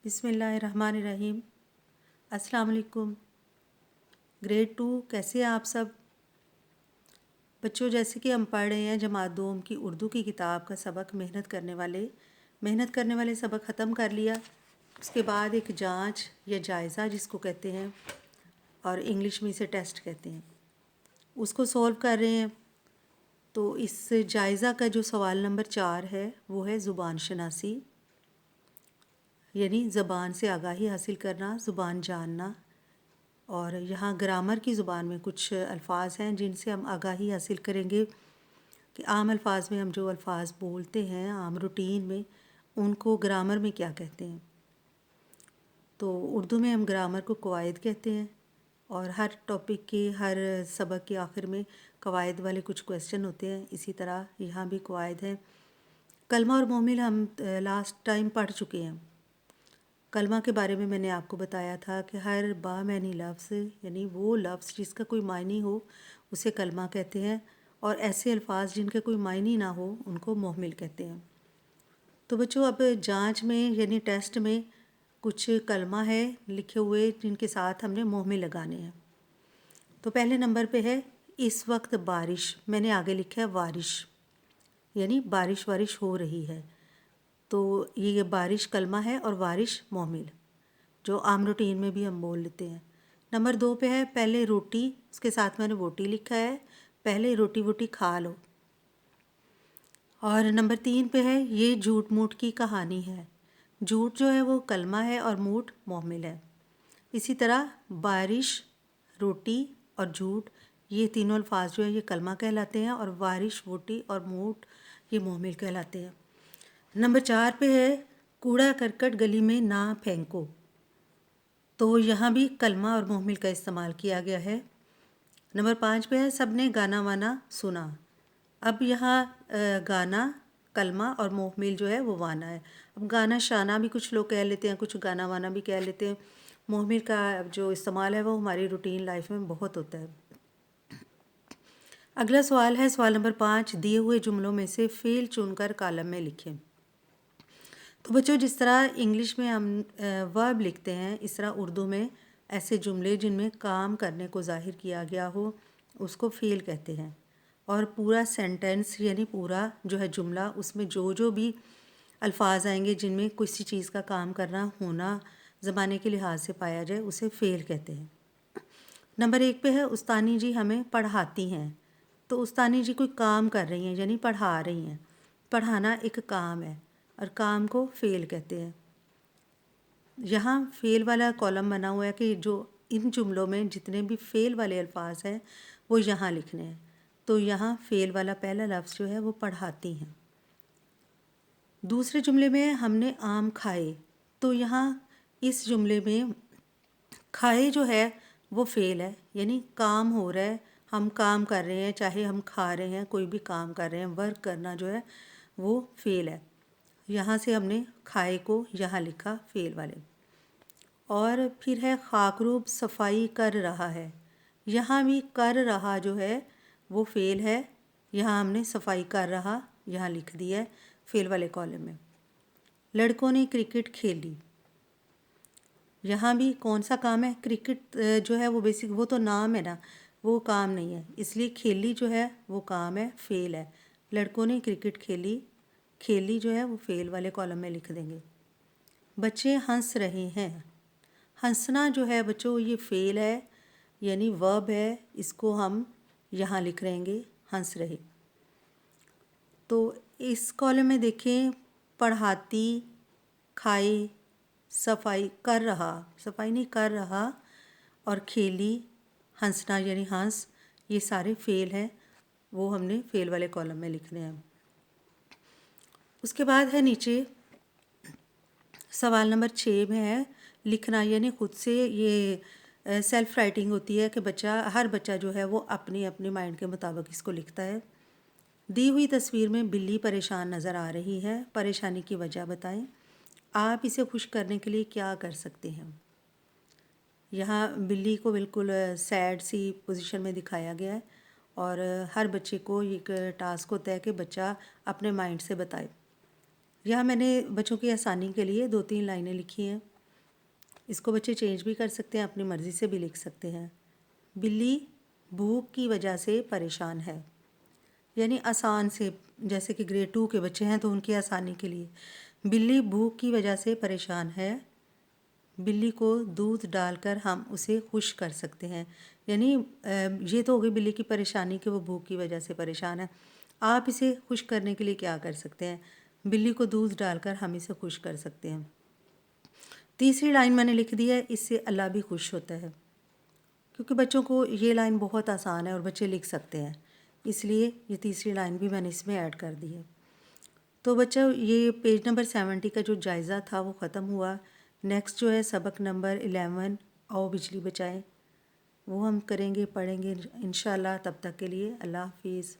बिस्मिल्लाहिर्रहमानिर्रहीम। अस्सलाम वालेकुम। ग्रेड 2 कैसे हैं आप सब बच्चों? जैसे कि हम पढ़ रहे हैं जमात दोम की उर्दू की किताब का सबक मेहनत करने वाले सबक ख़त्म कर लिया। उसके बाद एक जांच या जायज़ा जिसको कहते हैं और इंग्लिश में इसे टेस्ट कहते हैं, उसको सॉल्व कर रहे हैं। तो इस जायज़ा का जो सवाल नंबर 4 है वो है ज़ुबान शनासी, यानी ज़बान से आगाही हासिल करना, ज़ुबान जानना। और यहाँ ग्रामर की ज़ुबान में कुछ अल्फाज हैं जिनसे हम आगाही हासिल करेंगे कि आम अल्फाज में हम जो अल्फाज बोलते हैं आम रूटीन में उनको ग्रामर में क्या कहते हैं। तो उर्दू में हम ग्रामर को कवायद कहते हैं और हर टॉपिक के हर सबक के आखिर में कवायद वाले कुछ क्वेश्चन होते हैं। इसी तरह यहाँ भी कवायद हैं। कलमा और मोमिल हम लास्ट टाइम पढ़ चुके हैं। कलमा के बारे में मैंने आपको बताया था कि हर बामैनी लफ्ज़ यानी वो लफ्ज़ जिसका कोई मायनी हो उसे कलमा कहते हैं और ऐसे अल्फाज जिनके कोई मायनी ना हो उनको मोहमिल कहते हैं। तो बच्चों अब जांच में यानी टेस्ट में कुछ कलमा है लिखे हुए जिनके साथ हमने मोहमिल लगाने हैं। तो पहले नंबर पे है इस वक्त बारिश, मैंने आगे लिखा है वारिश, यानी बारिश वारिश हो रही है। तो ये बारिश कलमा है और वारिश मोहमिल जो आम रूटीन में भी हम बोल लेते हैं। नंबर 2 पे है पहले रोटी, उसके साथ मैंने वोटी लिखा है, पहले रोटी वोटी खा लो। और नंबर 3 पे है ये झूठ मूठ की कहानी है। झूठ जो है वो कलमा है और मूठ मोहमिल है। इसी तरह बारिश, रोटी और झूठ ये तीनों अल्फाज जो है ये कलमा कहलाते हैं और बारिश, वोटी और मूठ ये मोहमिल कहलाते हैं। नंबर 4 पे है कूड़ा करकट गली में ना फेंको। तो यहाँ भी कलमा और मोहमिल का इस्तेमाल किया गया है। नंबर 5 पे है सबने गाना वाना सुना। अब यहाँ गाना कलमा और मोहमिल जो है वो वाना है। अब गाना शाना भी कुछ लोग कह लेते हैं, कुछ गाना वाना भी कह लेते हैं। मोहमिल का जो इस्तेमाल है वो हमारी रूटीन लाइफ में बहुत होता है। अगला सवाल है सवाल नंबर 5, दिए हुए जुमलों में से फ़ेल चुनकर कॉलम में लिखें। तो बच्चों जिस तरह इंग्लिश में हम वर्ब लिखते हैं इस तरह उर्दू में ऐसे जुमले जिनमें काम करने को ज़ाहिर किया गया हो उसको फ़ेल कहते हैं। और पूरा सेंटेंस यानी पूरा जो है जुमला उसमें जो जो भी अल्फाज आएंगे जिनमें किसी चीज़ का काम करना होना ज़माने के लिहाज से पाया जाए उसे फ़ेल कहते हैं। नंबर 1 पे है उस्तानी जी हमें पढ़ाती हैं। तो उस्तानी जी कोई काम कर रही हैं यानी पढ़ा रही हैं। पढ़ाना एक काम है और काम को फ़ेल कहते हैं। यहाँ फ़ेल वाला कॉलम बना हुआ है कि जो इन जुमलों में जितने भी फ़ेल वाले अल्फाज हैं वो यहाँ लिखने हैं। तो यहाँ फ़ेल वाला पहला लफ्ज़ जो है वो पढ़ाती हैं। दूसरे जुमले में हमने आम खाए। तो यहाँ इस जुमले में खाए जो है वो फ़ेल है यानी काम हो रहा है, हम काम कर रहे हैं, चाहे हम खा रहे हैं, कोई भी काम कर रहे हैं, वर्क करना जो है वो फ़ेल है। यहाँ से हमने खाए को यहाँ लिखा फ़ेल वाले। और फिर है खाकरूब सफाई कर रहा है। यहाँ भी कर रहा जो है वो फ़ेल है, यहाँ हमने सफाई कर रहा यहाँ लिख दिया है फ़ेल वाले कॉलम में। लड़कों ने क्रिकेट खेली। यहाँ भी कौन सा काम है? क्रिकेट जो है वो बेसिक वो तो नाम है ना, वो काम नहीं है, इसलिए खेली जो है वो काम है, फ़ेल है। लड़कों ने क्रिकेट खेली, खेली जो है वो फ़ेल वाले कॉलम में लिख देंगे। बच्चे हंस रहे हैं। हंसना जो है बच्चों ये फ़ेल है यानी वर्ब है, इसको हम यहाँ लिख रहेंगे हंस रहे। तो इस कॉलम में देखें पढ़ाती, खाए, सफाई कर रहा, सफाई नहीं कर रहा, और खेली, हंसना यानी हंस, ये सारे फ़ेल हैं, वो हमने फ़ेल वाले कॉलम में लिखने हैं। उसके बाद है नीचे सवाल नंबर 6 में है लिखना यानी खुद से ये सेल्फ राइटिंग होती है कि हर बच्चा जो है वो अपनी अपनी माइंड के मुताबिक इसको लिखता है। दी हुई तस्वीर में बिल्ली परेशान नज़र आ रही है, परेशानी की वजह बताएं। आप इसे खुश करने के लिए क्या कर सकते हैं? यहाँ बिल्ली को बिल्कुल सैड सी पोजीशन में दिखाया गया है और हर बच्चे को एक टास्क होता है कि बच्चा अपने माइंड से बताए। यहाँ मैंने बच्चों की आसानी के लिए 2-3 लाइनें लिखी हैं। اس کو بچے چینج بھی کر سکتے ہیں، اپنی مرضی سے بھی لکھ سکتے ہیں۔ بلی بھوک کی وجہ سے پریشان ہے، یعنی آسان سے، جیسے کہ گریڈ 2 کے بچے ہیں تو ان کی آسانی کے لیے بلی بھوک کی وجہ سے پریشان ہے، بلی کو دودھ ڈال کر ہم اسے خوش کر سکتے ہیں۔ یعنی یہ تو ہوگی بلی کی پریشانی کہ وہ بھوک کی وجہ سے پریشان ہے، آپ اسے خوش کرنے کے لیے کیا کر سکتے ہیں؟ بلی کو دودھ ڈال کر ہم اسے خوش کر سکتے ہیں۔ تیسری لائن میں نے لکھ دی ہے، اس سے اللہ بھی خوش ہوتا ہے، کیونکہ بچوں کو یہ لائن بہت آسان ہے اور بچے لکھ سکتے ہیں، اس لیے یہ تیسری لائن بھی میں نے اس میں ایڈ کر دی ہے۔ تو بچوں یہ پیج نمبر 70 کا جو جائزہ تھا وہ ختم ہوا۔ نیکسٹ جو ہے سبق نمبر 11 آؤ بجلی بچائیں، وہ ہم کریں گے، پڑھیں گے انشاءاللہ۔ تب تک کے لیے اللہ حافظ۔